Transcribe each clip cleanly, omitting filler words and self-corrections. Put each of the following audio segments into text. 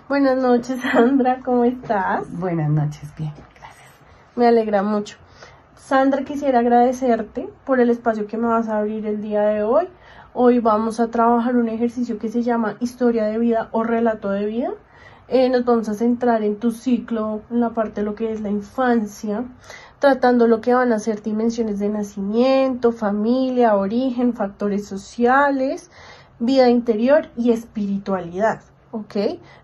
Buenas noches, Sandra, ¿cómo estás? Buenas noches, bien, gracias. Me alegra mucho. Sandra, quisiera agradecerte por el espacio que me vas a abrir el día de hoy. Hoy vamos a trabajar un ejercicio que se llama historia de vida o relato de vida. Nos vamos a centrar en tu ciclo, en la parte de lo que es la infancia, tratando lo que van a ser dimensiones de nacimiento, familia, origen, factores sociales, vida interior y espiritualidad. ¿Ok?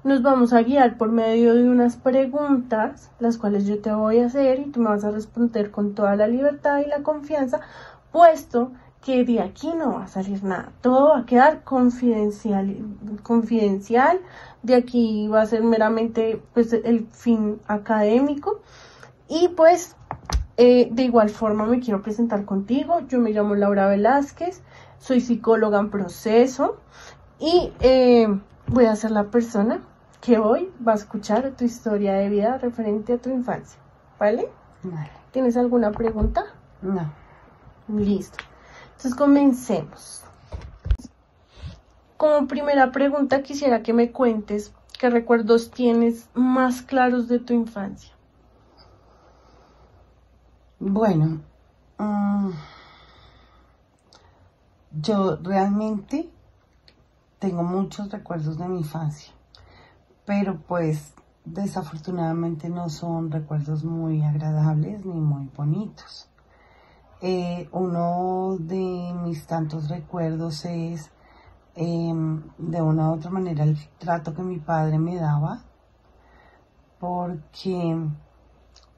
Nos vamos a guiar por medio de unas preguntas, las cuales yo te voy a hacer y tú me vas a responder con toda la libertad y la confianza, puesto que de aquí no va a salir nada, todo va a quedar confidencial, de aquí va a ser meramente pues el fin académico y pues de igual forma me quiero presentar contigo. Yo me llamo Laura Velázquez, soy psicóloga en proceso y voy a ser la persona que hoy va a escuchar tu historia de vida referente a tu infancia, ¿vale? Vale. ¿Tienes alguna pregunta? No. Listo. Entonces comencemos. Como primera pregunta quisiera que me cuentes qué recuerdos tienes más claros de tu infancia. Bueno, yo realmente tengo muchos recuerdos de mi infancia, pero pues desafortunadamente no son recuerdos muy agradables ni muy bonitos. Uno de mis tantos recuerdos es de una u otra manera el trato que mi padre me daba, porque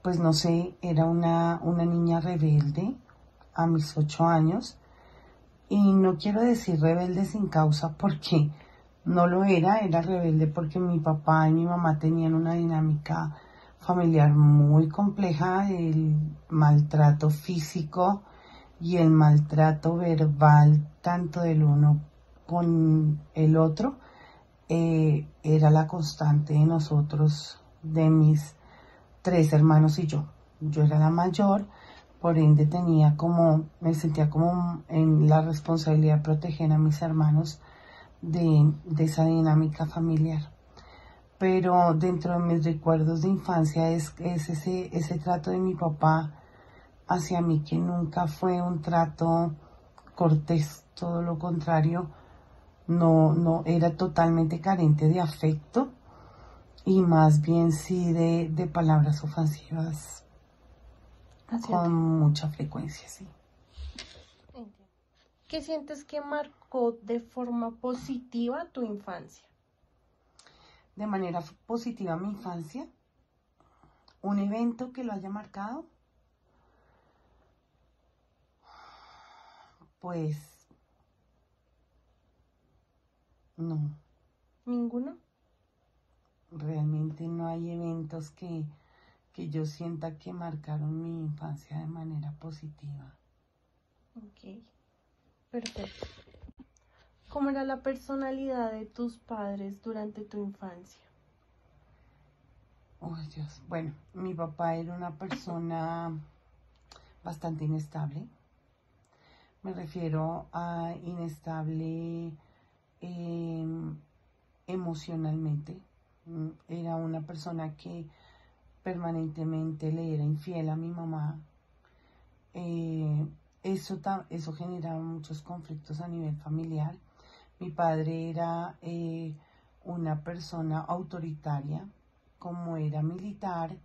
pues no sé, era una niña rebelde a mis 8 años, y no quiero decir rebelde sin causa porque no lo era rebelde porque mi papá y mi mamá tenían una dinámica familiar muy compleja. El maltrato físico y el maltrato verbal, tanto del uno con el otro, era la constante de nosotros, de mis 3 hermanos y yo. Yo era la mayor, por ende me sentía como en la responsabilidad de proteger a mis hermanos de esa dinámica familiar. Pero dentro de mis recuerdos de infancia es ese trato de mi papá hacia mí, que nunca fue un trato cortés, todo lo contrario, no era totalmente carente de afecto y más bien sí de palabras ofensivas con mucha frecuencia, sí. ¿Qué sientes que marcó de forma positiva tu infancia? De manera positiva mi infancia, un evento que lo haya marcado, pues no. ¿Ninguno? Realmente no hay eventos que yo sienta que marcaron mi infancia de manera positiva. Ok, perfecto. ¿Cómo era la personalidad de tus padres durante tu infancia? Oh, Dios. Bueno, mi papá era una persona bastante inestable. Me refiero a inestable emocionalmente. Era una persona que permanentemente le era infiel a mi mamá. Eso generaba muchos conflictos a nivel familiar. Mi padre era una persona autoritaria, como era militar,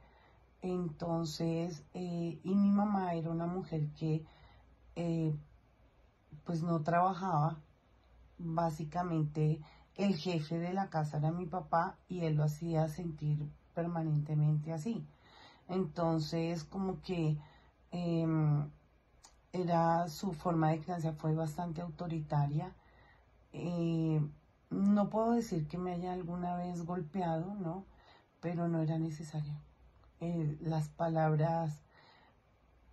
entonces, y mi mamá era una mujer que pues no trabajaba. Básicamente el jefe de la casa era mi papá y él lo hacía sentir permanentemente así. Entonces, como que era su forma de crianza fue bastante autoritaria. No puedo decir que me haya alguna vez golpeado, ¿no? Pero no era necesario. Las palabras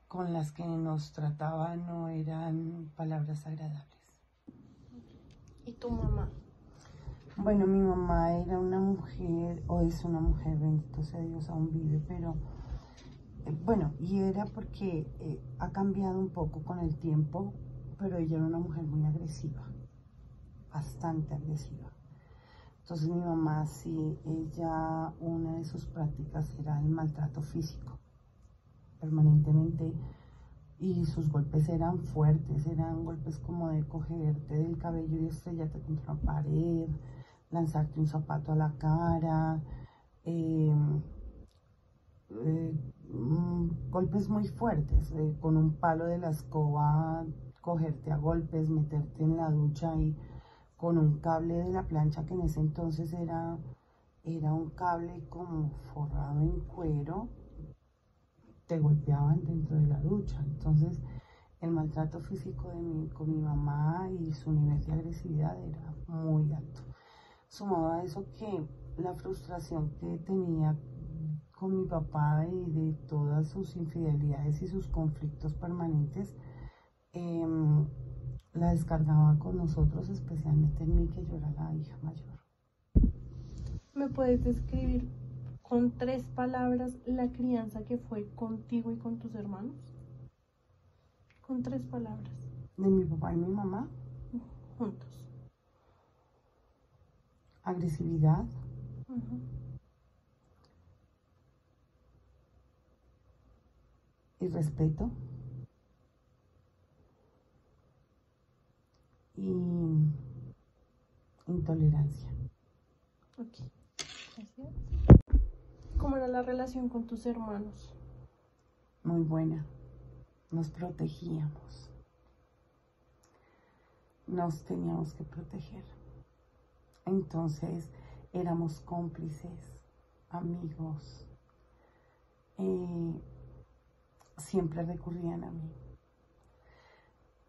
con las que nos trataba no eran palabras agradables. ¿Y tu mamá? Bueno, mi mamá era una mujer, o es una mujer, bendito sea Dios, aún vive, pero Bueno, y era porque ha cambiado un poco con el tiempo, pero ella era una mujer muy agresiva, bastante agresiva. Entonces mi mamá, sí, ella, una de sus prácticas era el maltrato físico, permanentemente, y sus golpes eran fuertes, eran golpes como de cogerte del cabello y estrellarte contra una pared, lanzarte un zapato a la cara, eh, golpes muy fuertes, con un palo de la escoba, cogerte a golpes, meterte en la ducha y con un cable de la plancha que en ese entonces era un cable como forrado en cuero, te golpeaban dentro de la ducha. Entonces el maltrato físico con mi mamá y su nivel de agresividad era muy alto. Sumado a eso que la frustración que tenía con mi papá y de todas sus infidelidades y sus conflictos permanentes, eh, la descargaba con nosotros, especialmente en mí, que yo era la hija mayor. ¿Me puedes describir con 3 palabras la crianza que fue contigo y con tus hermanos? Con 3 palabras. De mi papá y mi mamá, Juntos. agresividad, irrespeto y intolerancia. Ok, gracias. ¿Cómo era la relación con tus hermanos? Muy buena. Nos protegíamos. Nos teníamos que proteger. Entonces éramos cómplices, amigos. Siempre recurrían a mí.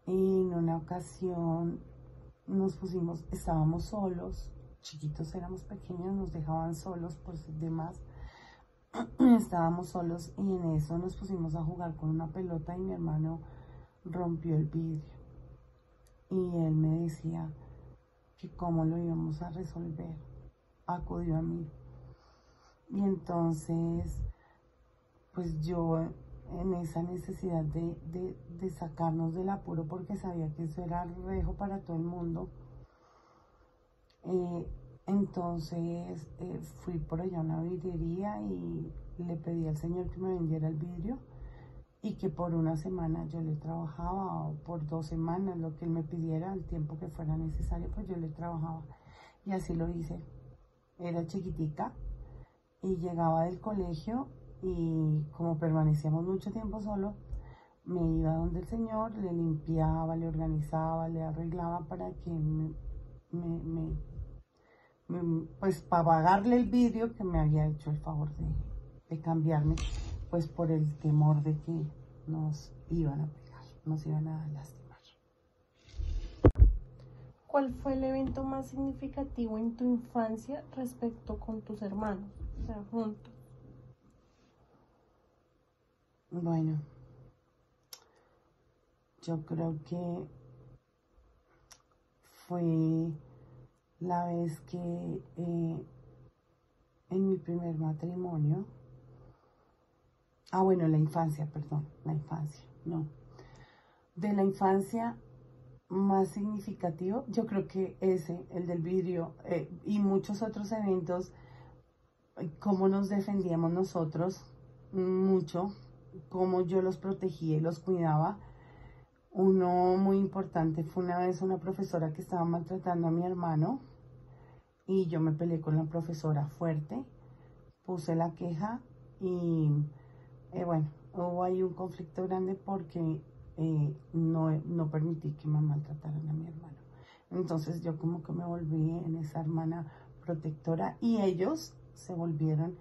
En una ocasión estábamos solos, chiquitos, éramos pequeños, nos dejaban solos por demás. Estábamos solos y en eso nos pusimos a jugar con una pelota y mi hermano rompió el vidrio. Y él me decía que cómo lo íbamos a resolver. Acudió a mí. Y entonces, pues yo, en esa necesidad de sacarnos del apuro, porque sabía que eso era rejo para todo el mundo, entonces fui por allá a una vidriería y le pedí al señor que me vendiera el vidrio y que por una semana yo le trabajaba, o por 2 semanas, lo que él me pidiera, el tiempo que fuera necesario, pues yo le trabajaba. Y así lo hice. Era chiquitica y llegaba del colegio y como permanecíamos mucho tiempo solo, me iba donde el señor, le limpiaba, le organizaba, le arreglaba para que pues para pagarle el vidrio que me había hecho el favor de cambiarme, pues por el temor de que nos iban a pegar, nos iban a lastimar. ¿Cuál fue el evento más significativo en tu infancia respecto con tus hermanos? O sea, juntos. Bueno, yo creo que fue la vez que en mi primer matrimonio, bueno, la infancia, perdón, la infancia, no. De la infancia más significativo, yo creo que ese, el del vidrio, y muchos otros eventos, cómo nos defendíamos nosotros, mucho, cómo yo los protegía y los cuidaba. Uno muy importante fue una vez una profesora que estaba maltratando a mi hermano y yo me peleé con la profesora fuerte, puse la queja y bueno, hubo ahí un conflicto grande porque no permití que me maltrataran a mi hermano. Entonces yo como que me volví en esa hermana protectora y ellos se volvieron,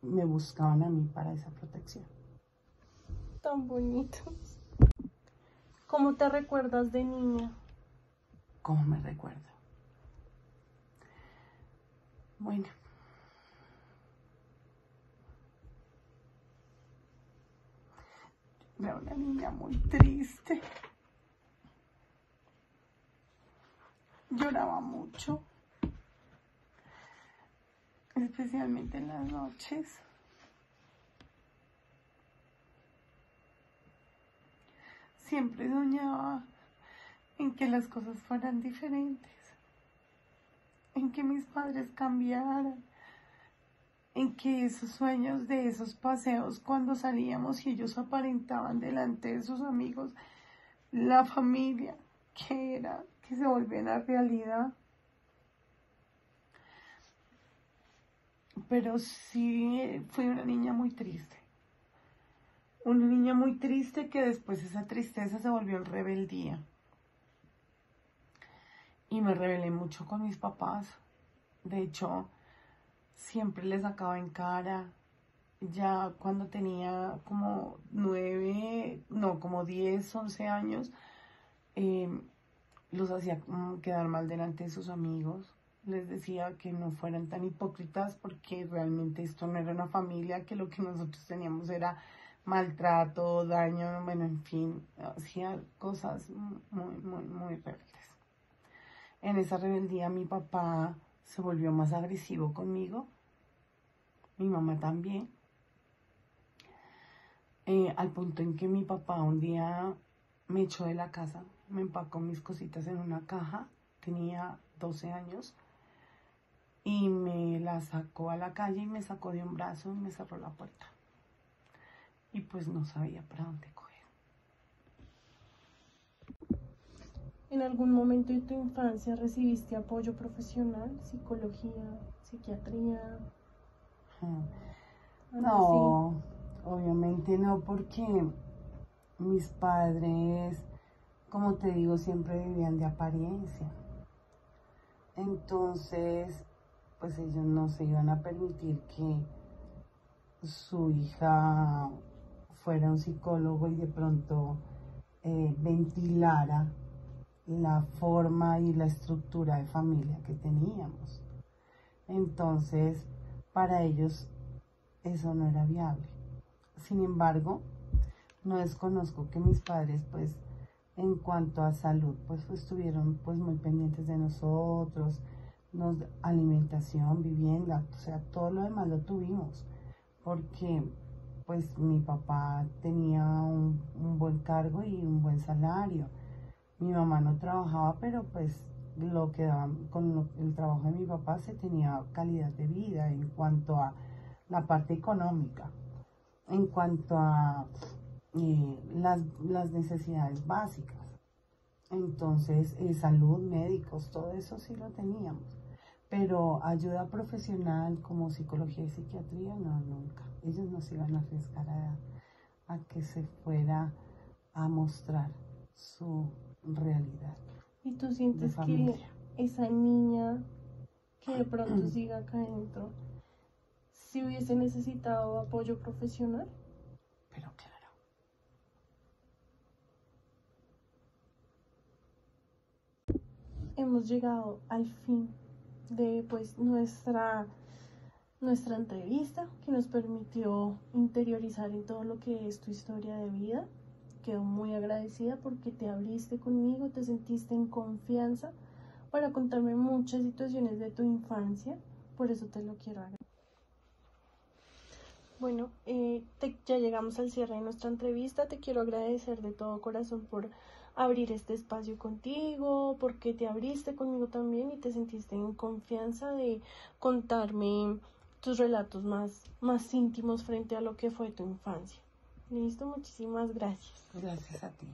me buscaban a mí para esa protección. Tan bonitos. ¿Cómo te recuerdas de niña? ¿Cómo me recuerdo? Bueno, era una niña muy triste. Lloraba mucho, especialmente en las noches. siempre soñaba en que las cosas fueran diferentes, en que mis padres cambiaran, en que esos sueños de esos paseos cuando salíamos y ellos aparentaban delante de sus amigos la familia que era, que se volviera realidad. Pero sí fui una niña muy triste. Una niña muy triste que después esa tristeza se volvió en rebeldía. Y me rebelé mucho con mis papás. De hecho, siempre les sacaba en cara. Ya cuando tenía como 10, 11 años, los hacía quedar mal delante de sus amigos. Les decía que no fueran tan hipócritas porque realmente esto no era una familia, que lo que nosotros teníamos era maltrato, daño, bueno, en fin, hacía cosas muy, muy, muy rebeldes. En esa rebeldía mi papá se volvió más agresivo conmigo, mi mamá también, al punto en que mi papá un día me echó de la casa, me empacó mis cositas en una caja, tenía 12 años, y me la sacó a la calle y me sacó de un brazo y me cerró la puerta. Y pues no sabía para dónde coger. ¿En algún momento de tu infancia recibiste apoyo profesional, psicología, psiquiatría? No, obviamente no, porque mis padres, como te digo, siempre vivían de apariencia. Entonces, pues ellos no se iban a permitir que su hija fuera un psicólogo y de pronto ventilara la forma y la estructura de familia que teníamos. Entonces, para ellos eso no era viable. Sin embargo, no desconozco que mis padres, pues, en cuanto a salud, pues estuvieron pues muy pendientes de nosotros, alimentación, vivienda, o sea, todo lo demás lo tuvimos, porque pues mi papá tenía un buen cargo y un buen salario. Mi mamá no trabajaba, pero pues lo que daban con el trabajo de mi papá se tenía calidad de vida en cuanto a la parte económica, en cuanto a las necesidades básicas. Entonces, salud, médicos, todo eso sí lo teníamos. Pero ayuda profesional como psicología y psiquiatría, no, nunca. Ellos no se iban a arriesgar a que se fuera a mostrar su realidad. ¿Y tú sientes que esa niña que de pronto siga acá adentro, si hubiese necesitado apoyo profesional? Pero claro. Hemos llegado al fin de pues nuestra entrevista, que nos permitió interiorizar en todo lo que es tu historia de vida. Quedo muy agradecida porque te abriste conmigo, te sentiste en confianza para contarme muchas situaciones de tu infancia, por eso te lo quiero agradecer. Bueno, ya llegamos al cierre de nuestra entrevista. Te quiero agradecer de todo corazón por abrir este espacio contigo, porque te abriste conmigo también y te sentiste en confianza de contarme tus relatos más íntimos frente a lo que fue tu infancia. Listo, muchísimas gracias. Gracias a ti.